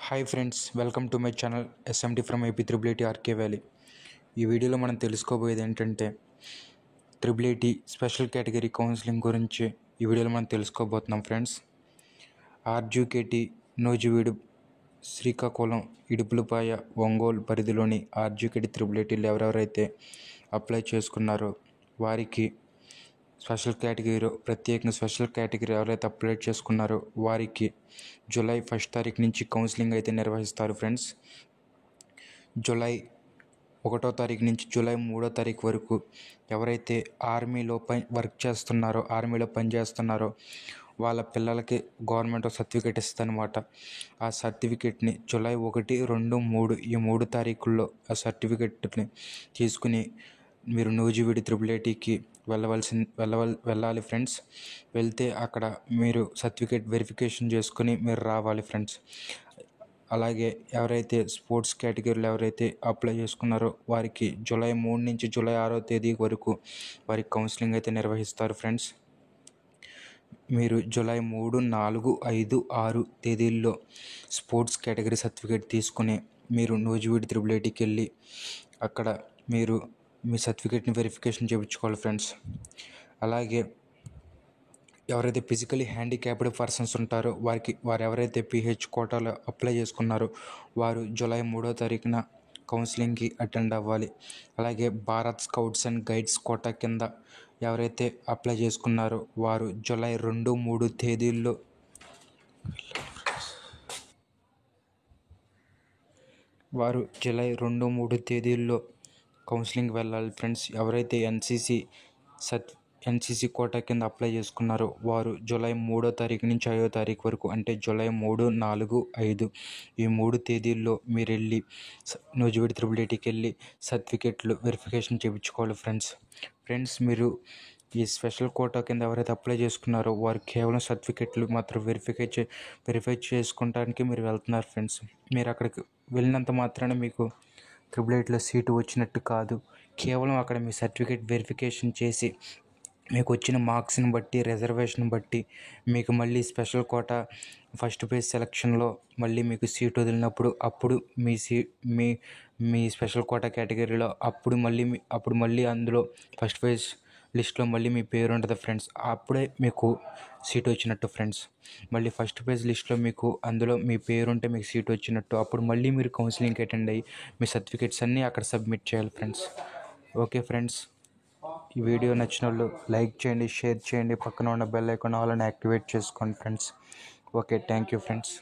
Hi friends, welcome to my channel SMD from AP triple IT RK Valley. ఈ వీడియోలో మనం తెలుసుకోబోయేది ఏంటంటే triple IT special category counselling గురించి ఈ వీడియోలో మనం తెలుసుకోబోతున్నాం ఫ్రెండ్స్. ఆర్జీకేటీ నూజివీడు, శ్రీకాకుళం, ఇడుపులపాయ, ఒంగోలు పరిధిలోని ఆర్జీకేటీ త్రిబుల్ ఐటీలు ఎవరెవరైతే అప్లై చేసుకున్నారో వారికి ప్రత్యేకంగా స్పెషల్ కేటగిరీ ఎవరైతే అప్లై చేసుకున్నారో వారికి జూలై 1 తారీఖు నుంచి కౌన్సిలింగ్ అయితే నిర్వహిస్తారు ఫ్రెండ్స్. జూలై 1వ తారీఖు నుంచి జూలై 3వ తారీఖు వరకు ఎవరైతే ఆర్మీలో పనిచేస్తున్నారో వాళ్ళ పిల్లలకి గవర్నమెంట్ సర్టిఫికేట్ ఇస్తుందన్నమాట. ఆ సర్టిఫికేట్ని జూలై 1, 2, 3 ఈ 3 తారీఖుల్లో ఆ సర్టిఫికేట్ని తీసుకుని మీరు నూజివీడు త్రిబుల్ ఐటీకి వెళ్ళాలి ఫ్రెండ్స్. వెళ్తే అక్కడ మీరు సర్టిఫికేట్ వెరిఫికేషన్ చేసుకుని మీరు రావాలి ఫ్రెండ్స్. అలాగే ఎవరైతే స్పోర్ట్స్ కేటగిరీలో ఎవరైతే అప్లై చేసుకున్నారో వారికి జూలై 3 నుంచి జూలై 6వ తేదీ వరకు వారికి కౌన్సిలింగ్ అయితే నిర్వహిస్తారు ఫ్రెండ్స్. మీరు జూలై 3, 4, 5, 6 తేదీల్లో స్పోర్ట్స్ కేటగిరీ సర్టిఫికేట్ తీసుకుని మీరు నూజివీడు త్రిబుల్ ఐటీకి వెళ్ళి అక్కడ మీరు మీ సర్టిఫికేట్ని వెరిఫికేషన్ చేయించుకోవాలి ఫ్రెండ్స్. అలాగే ఎవరైతే ఫిజికలీ హ్యాండిక్యాప్డ్ పర్సన్స్ ఉంటారో వారు ఎవరైతే పిహెచ్ కోటాలో అప్లై చేసుకున్నారో వారు జూలై 3వ తారీఖున కౌన్సిలింగ్కి అటెండ్ అవ్వాలి. అలాగే Bharat scouts and guides quota కింద ఎవరైతే అప్లై చేసుకున్నారో వారు జూలై 2, 3 తేదీల్లో కౌన్సిలింగ్ వెళ్ళాలి ఫ్రెండ్స్. ఎవరైతే ఎన్సీసీ కోటా కింద అప్లై చేసుకున్నారో వారు జూలై 3వ తారీఖు నుంచి 5వ తారీఖు వరకు అంటే జూలై 3, 4, 5 ఈ 3 తేదీల్లో మీరు వెళ్ళి నూజివీడు త్రిబుల్ ఐటీకి వెళ్ళి సర్టిఫికేట్లు వెరిఫికేషన్ చేయించుకోవాలి ఫ్రెండ్స్. మీరు ఈ స్పెషల్ కోటా కింద ఎవరైతే అప్లై చేసుకున్నారో వారు కేవలం సర్టిఫికేట్లు మాత్రం వెరిఫై చేసుకోవడానికి మీరు వెళ్తున్నారు ఫ్రెండ్స్. మీరు అక్కడికి వెళ్ళినంత మాత్రాన మీకు త్రిబుల్ ఐటీలో సీటు వచ్చినట్టు కాదు. కేవలం అక్కడ మీ సర్టిఫికేట్ వెరిఫికేషన్ చేసి మీకు వచ్చిన మార్క్స్ని బట్టి, రిజర్వేషన్ బట్టి మీకు మళ్ళీ స్పెషల్ కోటా ఫస్ట్ ఫేజ్ సెలక్షన్లో మళ్ళీ మీకు సీట్ వదిలినప్పుడు అప్పుడు మీ స్పెషల్ కోటా కేటగిరీలో అప్పుడు మళ్ళీ అందులో ఫస్ట్ ఫేజ్ లిస్ట్లో మళ్ళీ మీ పేరు ఉంటుంది ఫ్రెండ్స్. అప్పుడే మీకు సీట్ వచ్చినట్టు ఫ్రెండ్స్. మళ్ళీ ఫస్ట్ పేజ్ లిస్ట్లో మీకు అందులో మీ పేరు ఉంటే మీకు సీట్ వచ్చినట్టు. అప్పుడు మళ్ళీ మీరు కౌన్సిలింగ్కి అటెండ్ అయ్యి మీ సర్టిఫికేట్స్ అన్నీ అక్కడ సబ్మిట్ చేయాలి ఫ్రెండ్స్. ఓకే ఫ్రెండ్స్, ఈ వీడియో నచ్చిన వాళ్ళు లైక్ చేయండి, షేర్ చేయండి, పక్కన ఉన్న బెల్ ఐకాన్ ఆల్ అని యాక్టివేట్ చేసుకోండి friends. Okay, thank you friends.